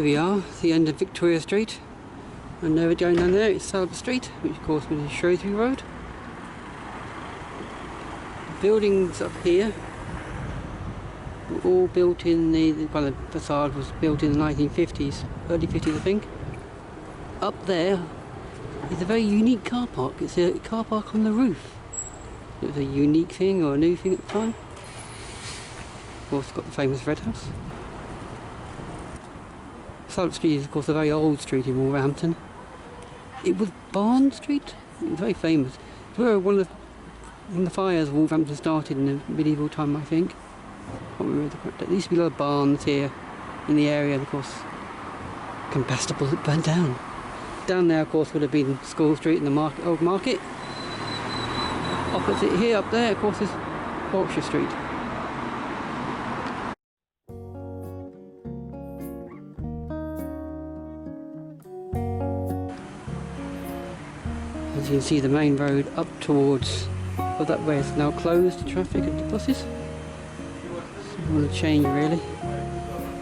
Here we are, the end of Victoria Street, and now we're going down there, it's Albert Street, which of course is Shrewsbury Road. The buildings up here were all built in the facade was built in the 1950s, early 50s I think. Up there is a very unique car park. It's a car park on the roof. It was a unique thing or a new thing at the time. Of course it's got the famous Red House. Albert Street is of course a very old street in Wolverhampton. It was Barn Street. It was very famous. It's where one of the fires of Wolverhampton started in the medieval time, I think. I can't remember the correct date. There used to be a lot of barns here in the area, and of course combustible that burned down. Down there of course would have been School Street and the old market. Opposite here, up there of course is Berkshire Street. As you can see, the main road up towards that way is now closed to traffic and to buses. So a lot of change really.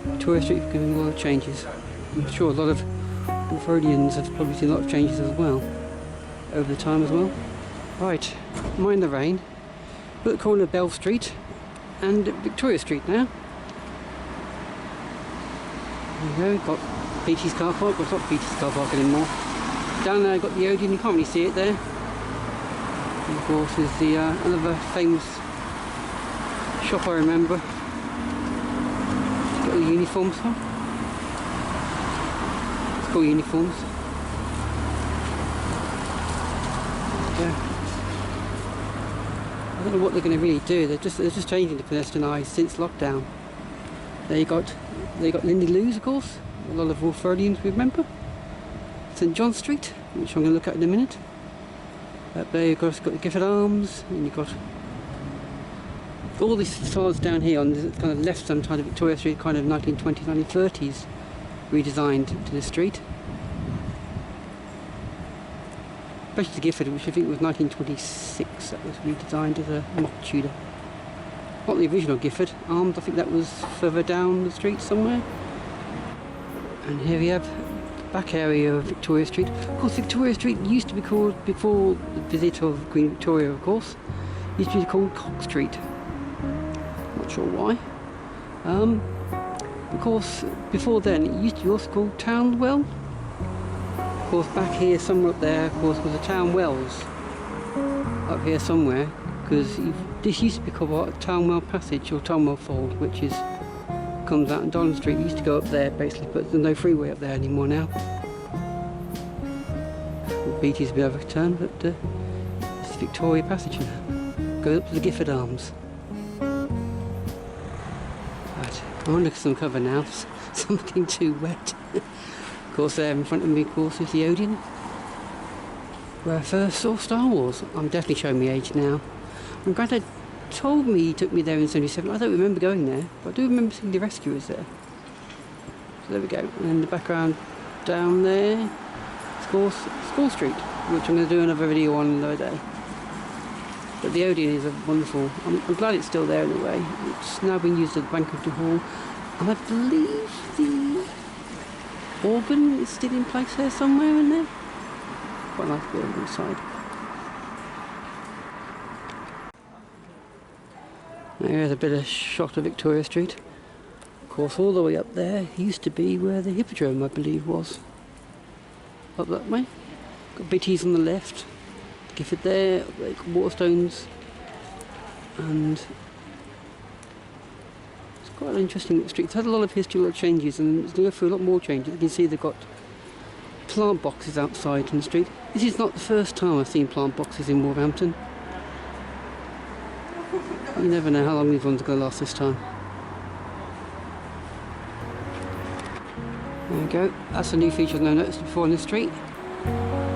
Victoria Street is giving a lot of changes. I'm sure a lot of Wolverhamptonians have probably seen a lot of changes as well over the time as well. Right, mind the rain. We're at the corner of Bell Street and Victoria Street now. There you go, we've got Beatties car park. Well, it's not Beatties car park anymore. Down there I've got the Odeon, you can't really see it there. And of course is the another famous shop I remember. It's got the uniforms on. It's called uniforms. Yeah. I don't know what they're going to really do. They're just changing the pedestrianisation since lockdown. They got Lindy Lou's of course. A lot of Wolverhamptonians remember. St John Street, which I'm going to look at in a minute. Up there you've got the Gifford Arms, and you've got all these facades down here on the kind of left-hand side of Victoria Street, kind of 1920s, 1930s, redesigned to the street. Especially the Gifford, which I think was 1926, that was redesigned as a mock Tudor. Not the original Gifford Arms, I think that was further down the street somewhere. And here we have back area of Victoria Street. Of course Victoria Street used to be called, before the visit of Queen Victoria of course, used to be called Cock Street. Not sure why. Of course before then it used to be also called Town Well. Of course back here somewhere up there of course was the Town Wells. Up here somewhere, because this used to be called Town Well Passage or Town Well Fold, which is comes out on Don Street. We used to go up there basically, but there's no freeway up there anymore now. Beatties a bit of a turn, but it's Victoria Passage now. Goes up to the Gifford Arms. Right, I want to look at some cover now. Something too wet. Of course there in front of me of course is the Odeon, where I first saw Star Wars. I'm definitely showing my age now. I'm glad told me he took me there in 77. I don't remember going there, but I do remember seeing the Rescuers there. So there we go. And in the background down there, School Street, which I'm going to do another video on another day. But the Odeon is a wonderful. I'm glad it's still there in a way. It's now being used as a banqueting hall, and I believe the organ is still in place there somewhere in there. Quite a nice building inside. Here's a bit of shot of Victoria Street. Of course all the way up there used to be where the Hippodrome I believe was. Up that way. Got Beatties on the left, Gifford there, Waterstones, and it's quite an interesting street. It's had a lot of history, a lot of changes, and it's going to go through a lot more changes. You can see they've got plant boxes outside in the street. This is not the first time I've seen plant boxes in Wolverhampton. You never know how long these ones are going to last this time. There we go. That's a new feature I've never noticed before on this street.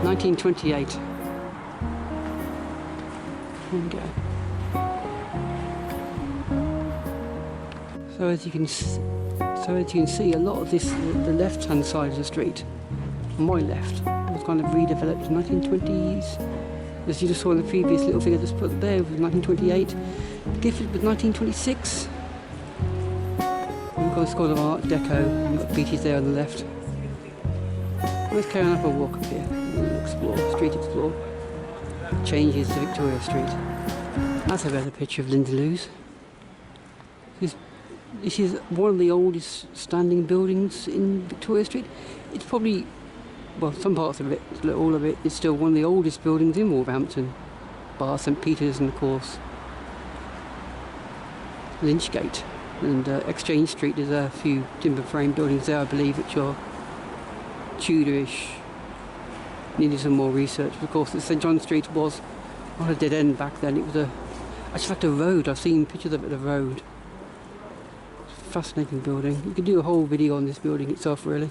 1928. There we go. So as you can see, a lot of this, the left-hand side of the street, on my left, was kind of redeveloped in the 1920s. As you just saw in the previous little figure that's put there, was 1928. Gifford was 1926. And of course, School of Art Deco. You've got Beatties there on the left. Let's carry on up a walk up here. Explore, street explore. Changes to Victoria Street. That's a better picture of Lindaloo's. This is one of the oldest standing buildings in Victoria Street. It's probably, well, some parts of it, all of it, is still one of the oldest buildings in Wolverhampton, bar St Peter's and of course Lynchgate. And Exchange Street, there's a few timber frame buildings there, I believe, which are Tudorish. Needed some more research. Of course, St John Street was not a dead end back then. It was actually like a road. I've seen pictures of it, the road. Fascinating building. You could do a whole video on this building itself, really.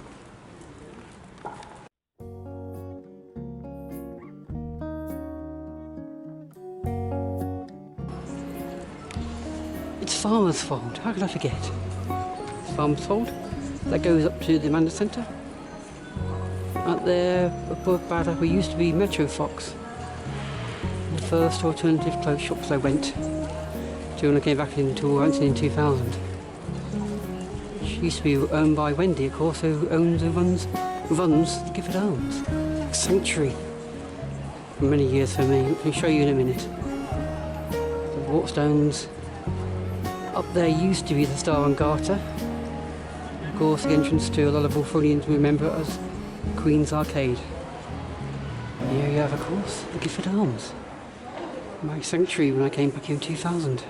It's Farmer's Fold. How could I forget? It's Farmer's Fold. That goes up to the Manor Centre. Out there above Bad Apple used to be Metro Fox. The first alternative clothes shops I went to when I came back into Wolverhampton in 2000. Which used to be owned by Wendy, of course, who owns and runs the Gifford Arms. Sanctuary for many years for me. I'll show you in a minute. The Waterstones. Up there used to be the Star and Garter. Of course, the entrance to a lot of Wolverhamptonians remember it as Queen's Arcade. And here you have, of course, the Gifford Arms. My sanctuary when I came back in 2000.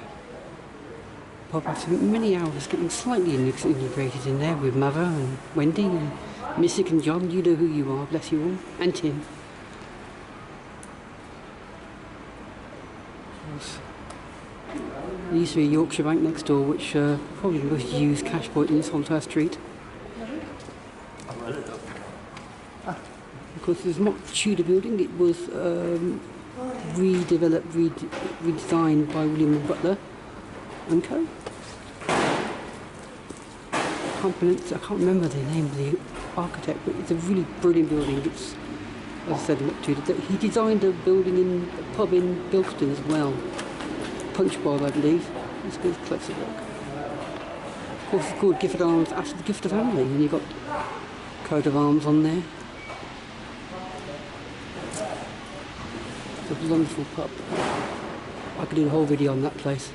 Pop after many hours getting slightly integrated in there with Mother and Wendy and Missick and John. You know who you are, bless you all. And Tim. There used to be a Yorkshire Bank next door, which probably the most used cash point in this whole entire street. Of course, it was not a Tudor building. It was redeveloped, redesigned by William Butler and Co. Components. I can't remember the name of the architect, but it's a really brilliant building. It's, as I said, not Tudor. He designed a building in a pub in Bilston as well. Punch Bowl, I believe. It's good, close work. Of course, it's called Gifford Arms after the Gifford family, and you've got coat of arms on there. It's a wonderful pub. I could do a whole video on that place.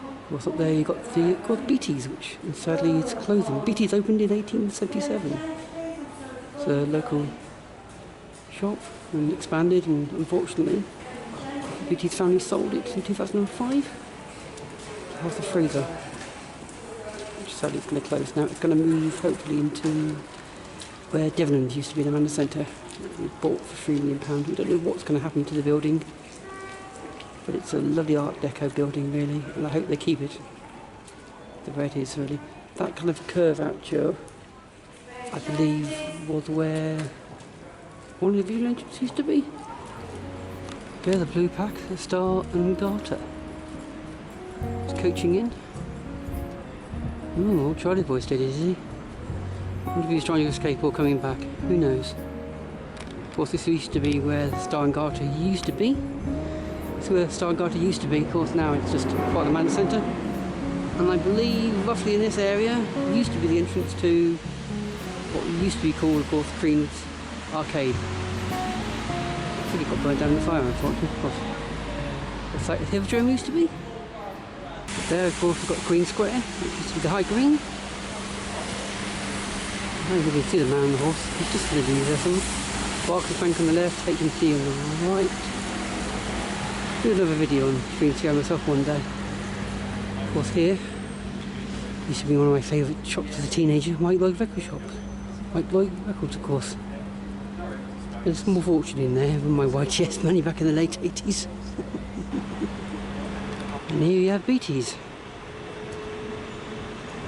Of course, up there you've got called Beatties, which sadly is closing. Beatties opened in 1877. It's a local shop and expanded, and unfortunately the Beatties family sold it in 2005 to Arthur Fraser, which sadly is going to close now. It's going to move hopefully into where Debenhams used to be, the Manor Centre. It was bought for £3 million. We don't know what's going to happen to the building, but it's a lovely Art Deco building really, and I hope they keep it the way it is really. That kind of curve out, Joe, I believe was where one of the view entrance used to be. There, the blue pack, the Star and Garter. It's coaching in. Oh, Charlie Boy's dead, is he? I wonder if he's trying to escape or coming back. Who knows? Of course, this used to be where the Star and Garter used to be. It's where the Star and Garter used to be. Of course, now it's just part of the Manor Centre. And I believe, roughly in this area, used to be the entrance to what used to be called, of course, Queen's Arcade. I think it got burned down in the fire, unfortunately. It's like the Hippodrome used to be. But there, of course, we've got Queen Square, which used to be the High Green. I don't think you can see the man on the horse. He's just going to be there somewhere. Barclays Bank on the left, H&T on the right. Do another video on H&T myself one day. Of course, here used to be one of my favourite shops as a teenager, Mike Lloyd Record Shop. Mike Lloyd Records, of course. There's a small fortune in there with my YTS money back in the late 80s. And here you have Beatties.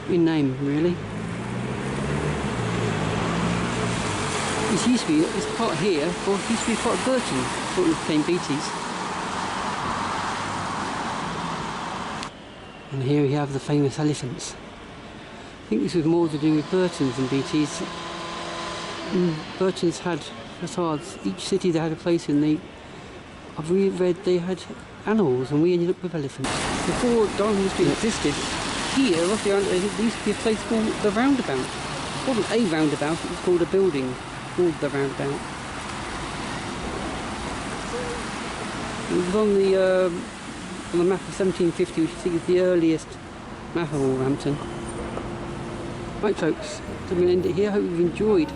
In name, really. This used to be, this part here, or it used to be part of Burton, before it became Beatties. And here we have the famous elephants. I think this was more to do with Burton's than Beatties. Burton's had facades. Each city they had a place in. I've read they had animals, and we ended up with elephants. Before Darwin Street existed, here, roughly around, there used to be a place called the Roundabout. It wasn't a roundabout, it was called a building called the Roundabout. It was on the map of 1750, which I think is the earliest map of Wolverhampton. Right folks, I'm going to end it here. I hope you've enjoyed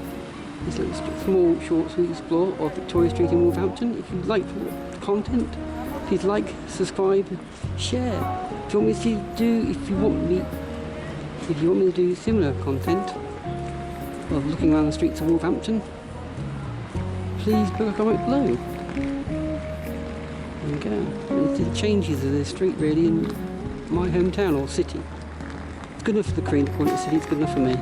this little small short sweet explore of Victoria Street in Wolverhampton. If you like the content, please like, subscribe, share. If you want me to do similar content of looking around the streets of Wolverhampton, please put a comment below. There we go. It's the changes of the street really in my hometown or city. It's good enough for the Queen to call it a city, it's good enough for me.